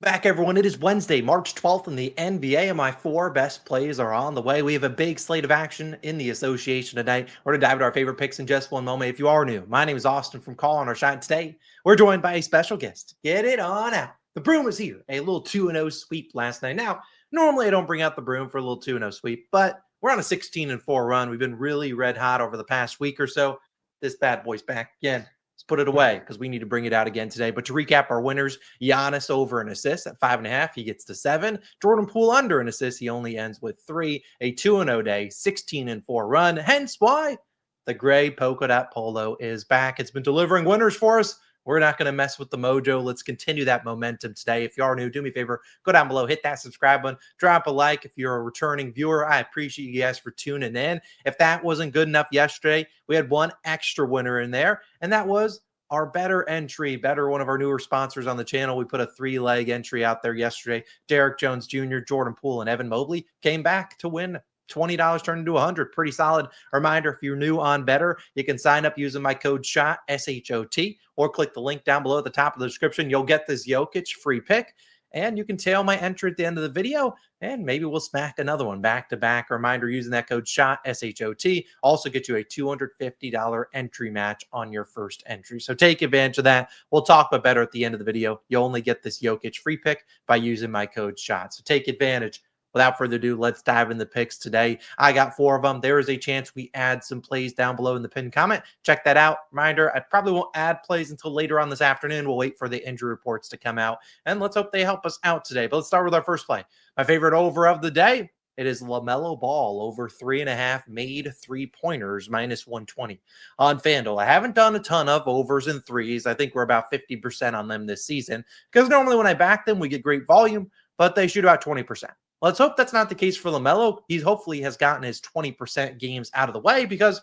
Back, everyone. It is Wednesday, March 12th, and the NBA and my four best plays are on the way. We have a big slate of action in the association tonight. We're going to dive into our favorite picks in just one moment. If you are new, my name is Austin from Call on Our Shot. Today, we're joined by a special guest. Get it on out. The broom is here. A little 2-0 sweep last night. Now, normally I don't bring out the broom for a little 2-0 sweep, but we're on a 16-4 run. We've been really red hot over the past week or so. This bad boy's back again. Let's put it away because we need to bring it out again today. But to recap our winners, Giannis over an assist at 5.5. He gets to 7. Jordan Poole under an assist. He only ends with 3. A 2-0 day, 16-4 run. Hence why the gray polka dot polo is back. It's been delivering winners for us. We're not going to mess with the mojo. Let's continue that momentum today. If you are new, do me a favor, go down below, hit that subscribe button, drop a like. If you're a returning viewer, I appreciate you guys for tuning in. If that wasn't good enough yesterday, we had one extra winner in there, and that was our Betr entry. Betr, one of our newer sponsors on the channel. We put a 3-leg entry out there yesterday. Derek Jones Jr., Jordan Poole, and Evan Mobley came back to win. $20 turned into $100. Pretty solid. Reminder, if you're new on Betr, you can sign up using my code SHOT, S-H-O-T, or click the link down below at the top of the description. You'll get this Jokic free pick, and you can tail my entry at the end of the video, and maybe we'll smack another one back to back. Reminder, using that code SHOT, S-H-O-T, also get you a $250 entry match on your first entry. So take advantage of that. We'll talk about Betr at the end of the video. You'll only get this Jokic free pick by using my code SHOT. So take advantage. Without further ado, let's dive in the picks today. I got 4 of them. There is a chance we add some plays down below in the pinned comment. Check that out. Reminder, I probably won't add plays until later on this afternoon. We'll wait for the injury reports to come out, and let's hope they help us out today. But let's start with our first play. My favorite over of the day. It is Lamelo Ball over 3.5 made 3-pointers minus 120 on FanDuel. I haven't done a ton of overs and threes. I think we're about 50% on them this season because normally when I back them, we get great volume, but they shoot about 20%. Let's hope that's not the case for Lamelo. He hopefully has gotten his 20% games out of the way because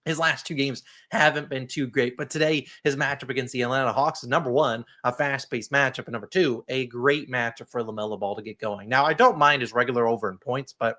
his last 2 games haven't been too great. But today, his matchup against the Atlanta Hawks is number 1, a fast-paced matchup, and number 2, a great matchup for Lamelo Ball to get going. Now, I don't mind his regular over in points, but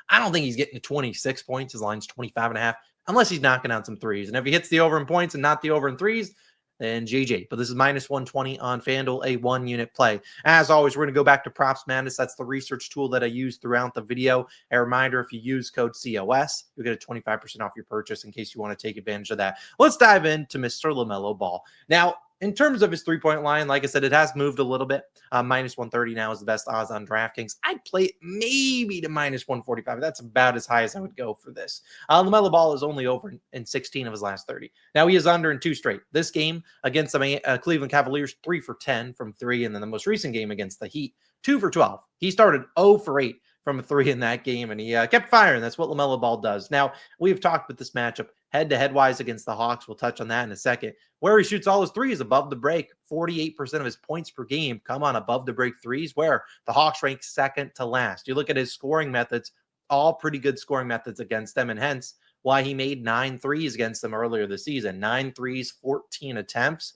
I don't think he's getting to 26 points. His line's 25.5 unless he's knocking out some threes. And if he hits the over in points and not the over in threes, then GG. But this is minus 120 on FanDuel, a 1-unit play. As always, we're going to go back to PropsMadness. That's the research tool that I use throughout the video. A reminder, if you use code COS, you'll get a 25% off your purchase in case you want to take advantage of that. Let's dive into Mr. Lamelo Ball. Now, in terms of his three-point line, like I said, it has moved a little bit. Minus 130 now is the best odds on DraftKings. I'd play it maybe to minus 145. That's about as high as I would go for this. Lamelo Ball is only over in 16 of his last 30. Now, he is under in 2 straight. This game against the Cleveland Cavaliers, 3 for 10 from 3. And then the most recent game against the Heat, 2 for 12. He started 0 for 8 from 3 in that game, and he kept firing. That's what Lamelo Ball does. Now, we've talked about this matchup head-to-head wise against the Hawks. We'll touch on that in a second. Where he shoots all his threes above the break, 48% of his points per game come on above the break threes, where the Hawks rank second to last. You look at his scoring methods, all pretty good scoring methods against them, and hence why he made 9 threes against them earlier this season. 9 threes, 14 attempts.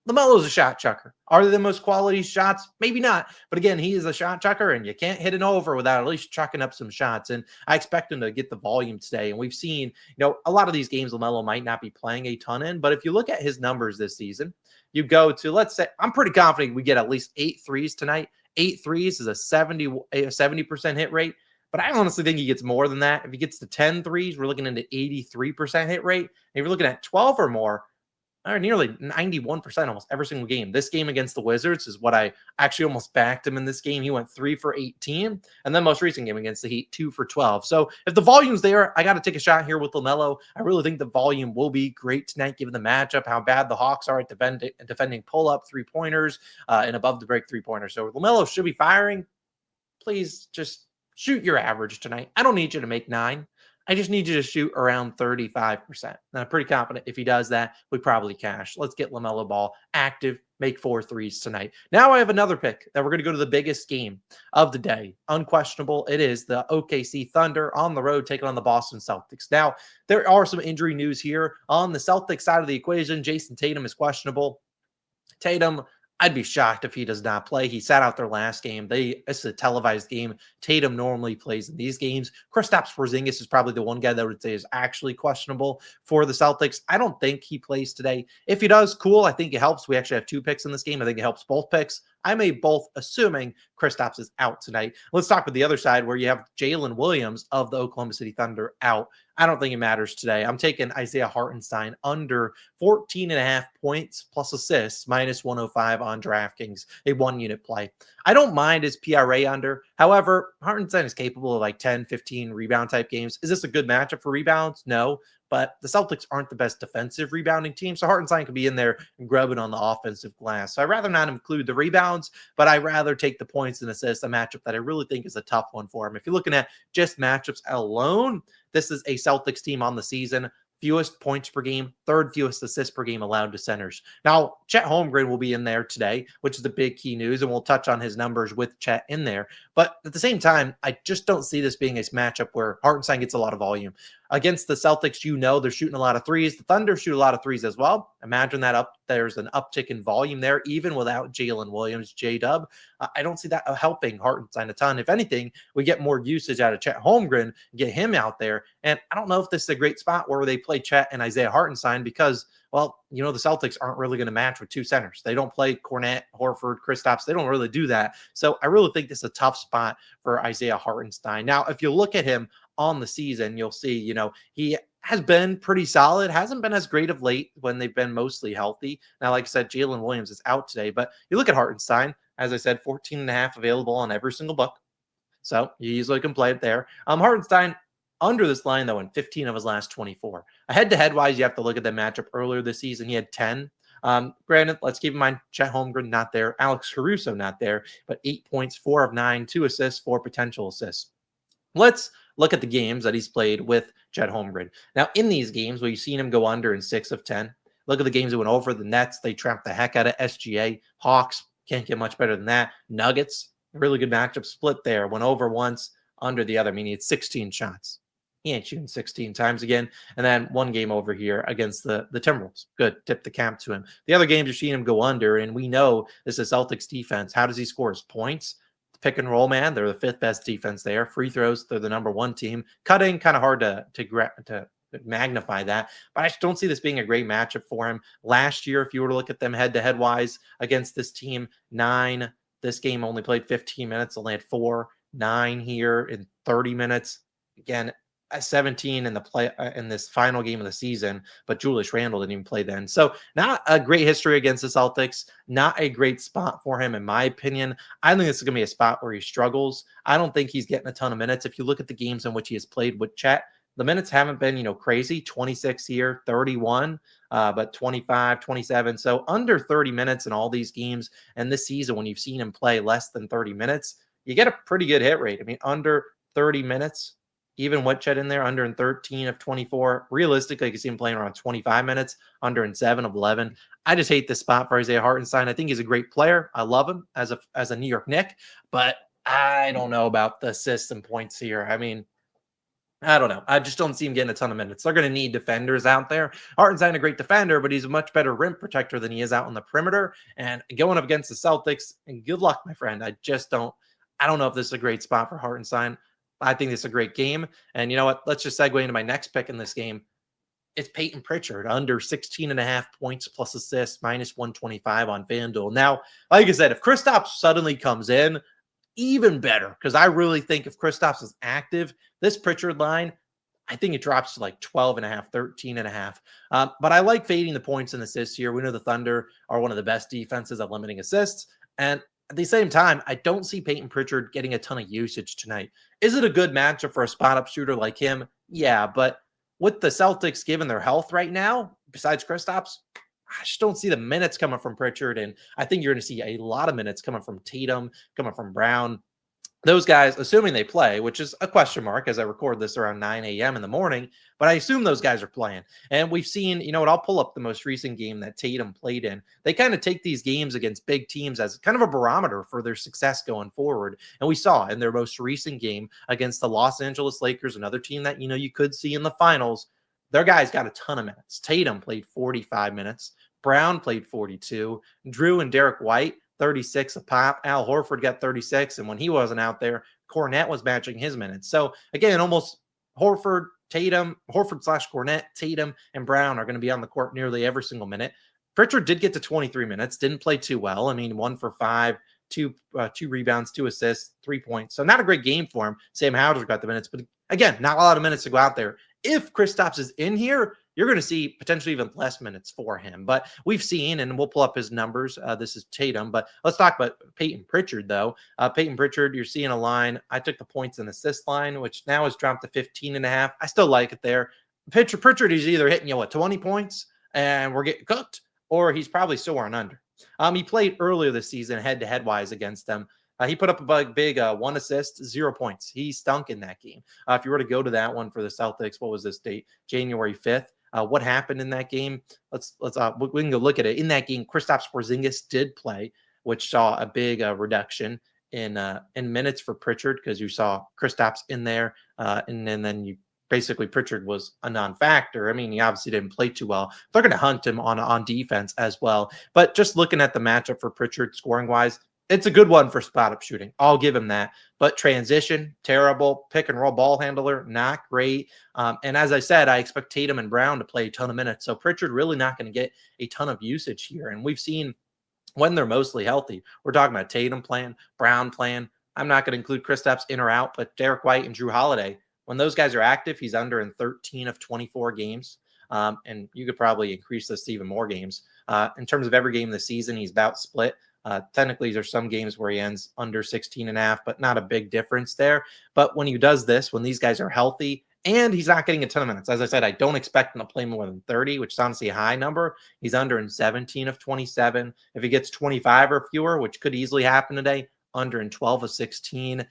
LaMelo's a shot chucker. Are they the most quality shots? Maybe not. But again, he is a shot chucker, and you can't hit an over without at least chucking up some shots. And I expect him to get the volume today. And we've seen, a lot of these games LaMelo might not be playing a ton in. But if you look at his numbers this season, you go to, let's say, I'm pretty confident we get at least 8 threes tonight. 8 threes is a 70% hit rate. But I honestly think he gets more than that. If he gets to 10 threes, we're looking into 83% hit rate. If you're looking at 12 or more, or nearly 91% almost every single game. This game against the Wizards is what I actually almost backed him in this game. He went 3 for 18. And then most recent game against the Heat, 2 for 12. So if the volume's there, I got to take a shot here with LaMelo. I really think the volume will be great tonight, given the matchup, how bad the Hawks are at defending pull-up 3-pointers and above the break 3-pointers. So LaMelo should be firing. Please just shoot your average tonight. I don't need you to make 9. I just need you to shoot around 35%. And I'm pretty confident if he does that, we probably cash. Let's get LaMelo Ball active, make 4 threes tonight. Now I have another pick that we're going to go to the biggest game of the day. Unquestionable, it is the OKC Thunder on the road taking on the Boston Celtics. Now, there are some injury news here. On the Celtics side of the equation, Jason Tatum is questionable. Tatum, I'd be shocked if he does not play. He sat out their last game. It's a televised game. Tatum normally plays in these games. Kristaps Porzingis is probably the one guy that I would say is actually questionable for the Celtics. I don't think he plays today. If he does, cool. I think it helps. We actually have 2 picks in this game. I think it helps both picks. I may both, assuming Kristaps is out tonight. Let's talk with the other side where you have Jalen Williams of the Oklahoma City Thunder out. I don't think it matters today. I'm taking Isaiah Hartenstein under 14 and a half points plus assists, minus 105 on DraftKings, a 1-unit play. I don't mind his PRA under. However, Hartenstein is capable of like 10, 15 rebound type games. Is this a good matchup for rebounds? No. But the Celtics aren't the best defensive rebounding team, so Hartenstein could be in there and grubbing on the offensive glass. So I'd rather not include the rebounds, but I'd rather take the points and assists, a matchup that I really think is a tough one for him. If you're looking at just matchups alone, this is a Celtics team on the season. Fewest points per game, third fewest assists per game allowed to centers. Now, Chet Holmgren will be in there today, which is the big key news, and we'll touch on his numbers with Chet in there. But at the same time, I just don't see this being a matchup where Hartenstein gets a lot of volume. Against the Celtics, they're shooting a lot of threes. The Thunder shoot a lot of threes as well. Imagine that there's an uptick in volume there, even without Jalen Williams, J-Dub. I don't see that helping Hartenstein a ton. If anything, we get more usage out of Chet Holmgren, get him out there. And I don't know if this is a great spot where they play Chet and Isaiah Hartenstein because, well, the Celtics aren't really going to match with two centers. They don't play Kornet, Horford, Kristaps. They don't really do that. So I really think this is a tough spot for Isaiah Hartenstein. Now, if you look at him on the season, you'll see, he has been pretty solid, hasn't been as great of late when they've been mostly healthy. Now, like I said, Jalen Williams is out today, but you look at Hartenstein, as I said, 14 and a half available on every single book. So you easily can play it there. Hartenstein under this line, though, in 15 of his last 24. Head-to-head wise, you have to look at the matchup earlier this season. He had 10. Granted, let's keep in mind, Chet Holmgren not there, Alex Caruso not there, but 8 points, 4 of 9, 2 assists, 4 potential assists. Let's look at the games that he's played with Chet Holmgren. Now, in these games where you've seen him go under in 6 of 10, look at the games that went over. The Nets, they tramped the heck out of SGA. Hawks, can't get much better than that. Nuggets, really good matchup, split there. Went over once, under the other. I mean, he had 16 shots. He ain't shooting 16 times again. And then one game over here against the Timberwolves. Good. Tip the cap to him. The other games you're seeing him go under, and we know this is Celtics defense. How does he score his points? Pick and roll, man. They're the 5th best defense there. Free throws, they're the number 1 team. Cutting, kind of hard to magnify that, but I just don't see this being a great matchup for him. Last year, if you were to look at them head-to-head wise against this team, 9. This game only played 15 minutes, only had 4. 9 here in 30 minutes. Again, 17 in the play in this final game of the season, but Julius Randle didn't even play then. So not a great history against the Celtics, not a great spot for him, in my opinion. I think this is going to be a spot where he struggles. I don't think he's getting a ton of minutes. If you look at the games in which he has played with Chet, the minutes haven't been, crazy. 26 here, 31, but 25, 27. So under 30 minutes in all these games. And this season, when you've seen him play less than 30 minutes, you get a pretty good hit rate. I mean, under 30 minutes, even with Chet in there, under in 13 of 24. Realistically, you can see him playing around 25 minutes, under in 7 of 11. I just hate this spot for Isaiah Hartenstein. I think he's a great player. I love him as a New York Knick, but I don't know about the assists and points here. I mean, I don't know. I just don't see him getting a ton of minutes. They're going to need defenders out there. Hartenstein, a great defender, but he's a much better rim protector than he is out on the perimeter. And going up against the Celtics, and good luck, my friend. I don't know if this is a great spot for Hartenstein. I think this is a great game. And you know what? Let's just segue into my next pick in this game. It's Payton Pritchard, under 16 and a half points plus assists, minus 125 on FanDuel. Now, like I said, if Kristaps suddenly comes in, even better, because I really think if Kristaps is active, this Pritchard line, I think it drops to like 12 and a half, 13 and a half. But I like fading the points and assists here. We know the Thunder are one of the best defenses at limiting assists. And at the same time, I don't see Payton Pritchard getting a ton of usage tonight. Is it a good matchup for a spot-up shooter like him? Yeah, but with the Celtics given their health right now, besides Kristaps, I just don't see the minutes coming from Pritchard, and I think you're going to see a lot of minutes coming from Tatum, coming from Brown. Those guys, assuming they play, which is a question mark as I record this around 9 a.m. in the morning, but I assume those guys are playing. And we've seen, I'll pull up the most recent game that Tatum played in. They kind of take these games against big teams as kind of a barometer for their success going forward. And we saw in their most recent game against the Los Angeles Lakers, another team that, you could see in the finals, their guys got a ton of minutes. Tatum played 45 minutes. Brown played 42. Drew and Derek White, 36 a pop. Al Horford got 36. And when he wasn't out there, Cornette was matching his minutes. So again, almost Horford / Cornette, Tatum, and Brown are going to be on the court nearly every single minute. Pritchard did get to 23 minutes, didn't play too well. I mean, 1 for 5, two rebounds, 2 assists, 3 points. So not a great game for him. Sam Hauser got the minutes, but again, not a lot of minutes to go out there. If Kristaps is in here, you're going to see potentially even less minutes for him. But we've seen, and we'll pull up his numbers. This is Tatum, but let's talk about Payton Pritchard, though. Payton Pritchard, you're seeing a line. I took the points and assist line, which now has dropped to 15.5. I still like it there. Pritchard is either hitting you 20 points and we're getting cooked, or he's probably soaring under. He played earlier this season head-to-head wise against them. He put up a big 1 assist, 0 points. He stunk in that game. If you were to go to that one for the Celtics, what was this date? January 5th. What happened in that game? We can go look at it. In that game, Kristaps Porzingis did play, which saw a big reduction in minutes for Pritchard because you saw Kristaps in there, and then you basically Pritchard was a non-factor. I mean, he obviously didn't play too well. They're going to hunt him on defense as well. But just looking at the matchup for Pritchard scoring wise, it's a good one for spot up shooting. I'll give him that. But transition, terrible. Pick and roll ball handler, not great. And as I said, I expect Tatum and Brown to play a ton of minutes. So Pritchard really not going to get a ton of usage here. And we've seen when they're mostly healthy, we're talking about Tatum playing, Brown playing. I'm not going to include Kristaps in or out, but Derek White and Drew Holiday, when those guys are active, he's under in 13 of 24 games. And you could probably increase this to even more games. In terms of every game this season, he's about split. Technically, there's some games where he ends under 16.5, but not a big difference there. But when he does this, when these guys are healthy and he's not getting a ton of minutes, as I said, I don't expect him to play more than 30, which is honestly a high number. He's under in 17 of 27. If he gets 25 or fewer, which could easily happen today, under in 12 of 16.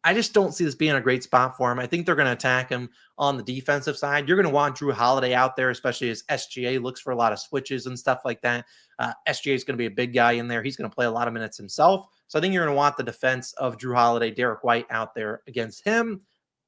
I just don't see this being a great spot for him. I think they're going to attack him on the defensive side. You're going to want Drew Holiday out there, especially as SGA looks for a lot of switches and stuff like that. SGA is going to be a big guy in there. He's going to play a lot of minutes himself. So I think you're going to want the defense of Drew Holiday, Derek White out there against him.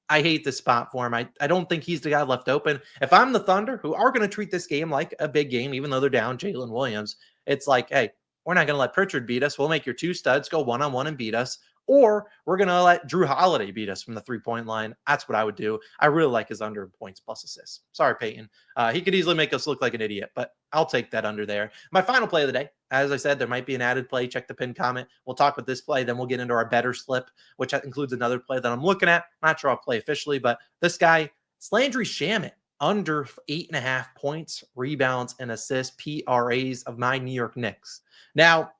I hate this spot for him. I don't think he's the guy left open. If I'm the Thunder, who are going to treat this game like a big game, even though they're down Jalen Williams, it's like, hey, we're not going to let Pritchard beat us. We'll make your two studs go one-on-one and beat us. Or we're going to let Drew Holiday beat us from the three-point line. That's what I would do. I really like his under points plus assists. Sorry, Payton. He could easily make us look like an idiot, but I'll take that under there. My final play of the day, as I said, there might be an added play. Check the pinned comment. We'll talk about this play. Then we'll get into our better slip, which includes another play that I'm looking at. Not sure I'll play officially, but this guy, Landry Shamet, under 8.5 points, rebounds, and assists, PRAs of my New York Knicks. Now,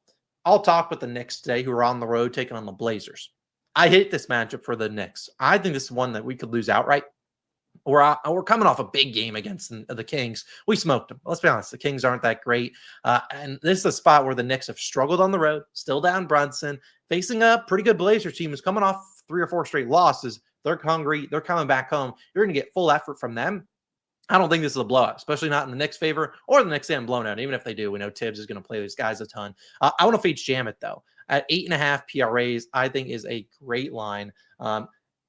I'll talk with the Knicks today, who are on the road taking on the Blazers. I hate this matchup for the Knicks. I think this is one that we could lose outright. We're coming off a big game against the Kings. We smoked them. Let's be honest. The Kings aren't that great. And this is a spot where the Knicks have struggled on the road, still down Brunson, facing a pretty good Blazers team who's coming off 3 or 4 straight losses. They're hungry. They're coming back home. You're going to get full effort from them. I don't think this is a blowout, especially not in the Knicks' favor or the Knicks getting blown out. Even if they do, we know Tibbs is going to play these guys a ton. I want to fade Shamet, though. At 8.5 PRAs, I think is a great line.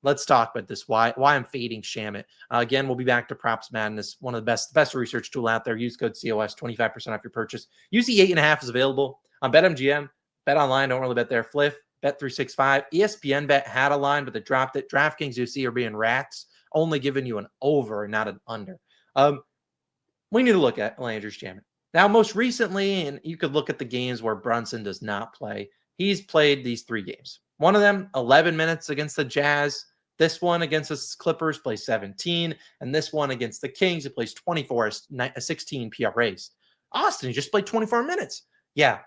Let's talk about this, why I'm fading Shamet. Again, we'll be back to Props Madness, one of the best research tool out there. Use code COS, 25% off your purchase. UC 8.5 is available on BetMGM, Bet Online, don't really bet there, Fliff, Bet365. ESPN Bet had a line, but they dropped it. DraftKings, you see, are being rats, only giving you an over and not an under. We need to look at Landry Shamet. Now, most recently, and you could look at the games where Brunson does not play. He's played these 3 games. One of them, 11 minutes against the Jazz. This one against the Clippers plays 17. And this one against the Kings, he plays 24, 16 PRAs. Austin just played 24 minutes. Yeah,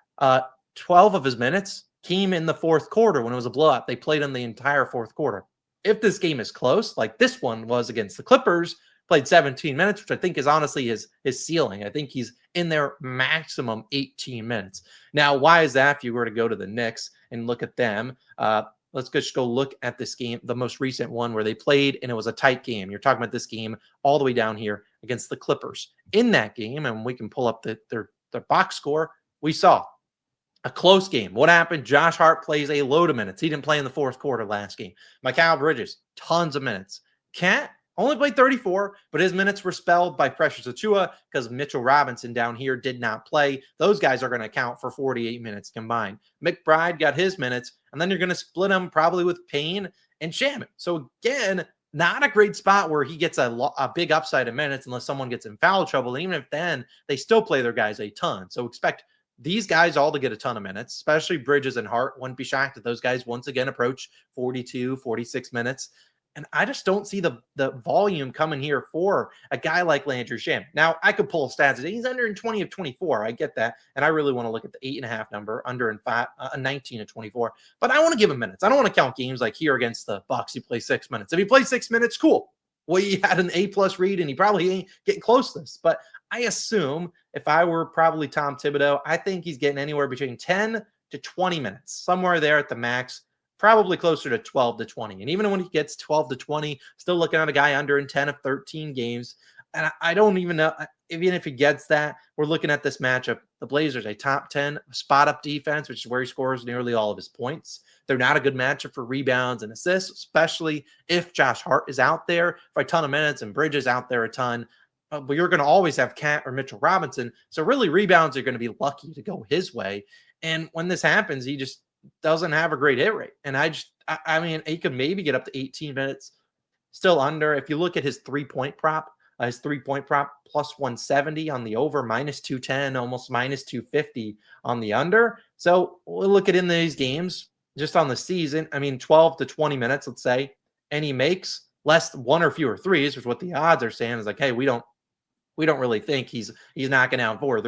12 of his minutes came in the fourth quarter when it was a blowout. They played in the entire fourth quarter. If this game is close, like this one was against the Clippers, played 17 minutes, which I think is honestly his ceiling. I think he's in there maximum 18 minutes. Now, why is that? If you were to go to the Knicks and look at them, let's just go look at this game, the most recent one where they played, and it was a tight game. You're talking about this game all the way down here against the Clippers. In that game, and we can pull up their box score, we saw a close game. What happened? Josh Hart plays a load of minutes. He didn't play in the fourth quarter last game. Mikal Bridges, tons of minutes. Cat only played 34, but his minutes were spelled by Precious Achiuwa because Mitchell Robinson down here did not play. Those guys are going to count for 48 minutes combined. McBride got his minutes, and then you're going to split them probably with Payne and Shamet. So again, not a great spot where he gets a big upside in minutes unless someone gets in foul trouble. And even if then, they still play their guys a ton. So expect these guys all to get a ton of minutes, especially Bridges and Hart. Wouldn't be shocked if those guys once again approach 42, 46 minutes. And I just don't see the volume coming here for a guy like Landry Shamet. Now, I could pull stats. He's under in 20 of 24. I get that. And I really want to look at the 8.5 number, under in 19 of 24. But I want to give him minutes. I don't want to count games like here against the Bucks. He plays 6 minutes. If he plays 6 minutes, cool. Well, he had an A+ read, and he probably ain't getting close to this. But I assume if I were probably Tom Thibodeau, I think he's getting anywhere between 10 to 20 minutes, somewhere there at the max. Probably closer to 12 to 20. And even when he gets 12 to 20, still looking at a guy under in 10 of 13 games. And I don't even know, even if he gets that, we're looking at this matchup. The Blazers, a top 10 spot up defense, which is where he scores nearly all of his points. They're not a good matchup for rebounds and assists, especially if Josh Hart is out there for a ton of minutes and Bridges out there a ton. But you're going to always have Cat or Mitchell Robinson. So really rebounds are going to be lucky to go his way. And when this happens, he just doesn't have a great hit rate. And I mean, he could maybe get up to 18 minutes, still under. If you look at his 3-point prop, plus 170 on the over, minus 210, almost minus 250 on the under. So we'll look at in these games just on the season. I mean, 12 to 20 minutes, let's say, and he makes less one or fewer threes, which is what the odds are saying is like, hey, we don't really think he's knocking down 2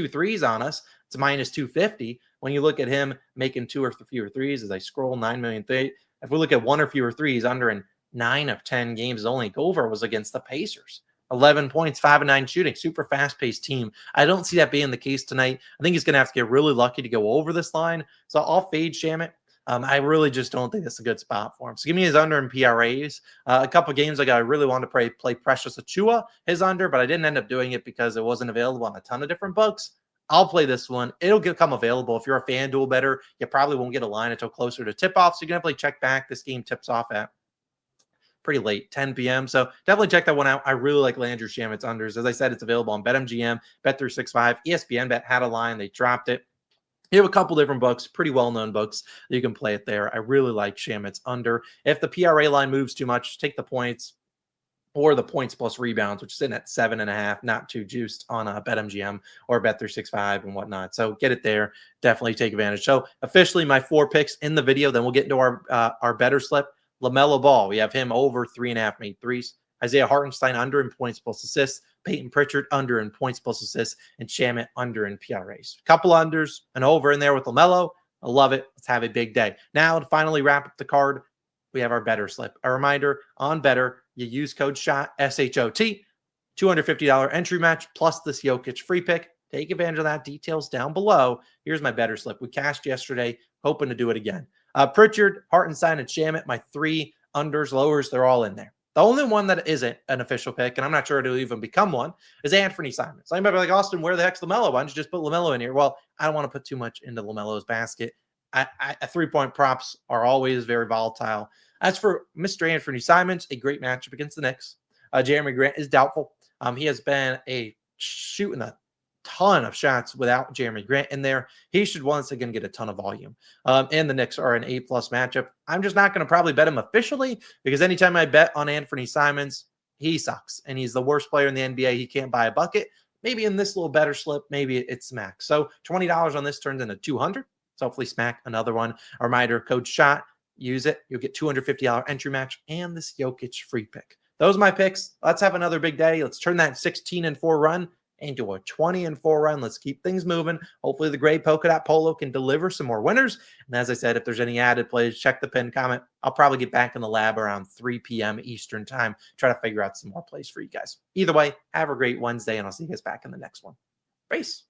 threes on us. It's minus 250. When you look at him making 2 or fewer threes, as I scroll 9 million threes, if we look at 1 or fewer threes, under in 9 of 10 games, only over was against the Pacers. 11 points, 5 of 9 shooting, super fast-paced team. I don't see that being the case tonight. I think he's going to have to get really lucky to go over this line. So I'll fade Shamet. I really just don't think that's a good spot for him. So give me his under in PRAs. A couple games ago, I really wanted to play Precious Achua, his under, but I didn't end up doing it because it wasn't available on a ton of different books. I'll play this one. It'll become available. If you're a FanDuel bettor, you probably won't get a line until closer to tip-off, so you can definitely check back. This game tips off at pretty late, 10 p.m. So definitely check that one out. I really like Landry Shamet's unders. As I said, it's available on BetMGM, Bet365. ESPN Bet had a line. They dropped it. You have a couple different books, pretty well-known books. You can play it there. I really like Shamet's under. If the PRA line moves too much, take the points or the points plus rebounds, which is sitting at 7.5, not too juiced on BetMGM or Bet365 and whatnot. So get it there. Definitely take advantage. So officially my 4 picks in the video. Then we'll get into our better slip. Lamelo Ball, we have him over 3.5 made threes. Isaiah Hartenstein under in points plus assists. Payton Pritchard under in points plus assists. And Shamet under in PRAs. Couple unders and over in there with Lamelo. I love it. Let's have a big day. Now to finally wrap up the card, we have our better slip. A reminder, on Betr, you use code SHOT, SHOT, $250 entry match plus this Jokic free pick. Take advantage of that. Details down below. Here's my better slip. We cashed yesterday, hoping to do it again. Pritchard, Hartenstein, and Shamet, my 3 unders, lowers, they're all in there. The only one that isn't an official pick, and I'm not sure it'll even become one, is Anthony Simons. So anybody be like, Austin, where the heck's LaMelo? Why don't you just put LaMelo in here? Well, I don't want to put too much into LaMelo's basket. 3-point props are always very volatile. As for Mr. Anthony Simons, a great matchup against the Knicks. Jeremy Grant is doubtful. He has been shooting a ton of shots without Jeremy Grant in there. He should once again get a ton of volume. And the Knicks are an A+ matchup. I'm just not going to probably bet him officially because anytime I bet on Anthony Simons, he sucks. And he's the worst player in the NBA. He can't buy a bucket. Maybe in this little better slip, maybe it's smack. So $20 on this turns into $200. So hopefully smack another one. A reminder, code SHOT. Use it. You'll get $250 entry match and this Jokic free pick. Those are my picks. Let's have another big day. Let's turn that 16-4 run into a 20-4 run. Let's keep things moving. Hopefully the gray polka dot polo can deliver some more winners. And as I said, if there's any added plays, check the pinned comment. I'll probably get back in the lab around 3 p.m. Eastern time, try to figure out some more plays for you guys. Either way, have a great Wednesday, and I'll see you guys back in the next one. Peace.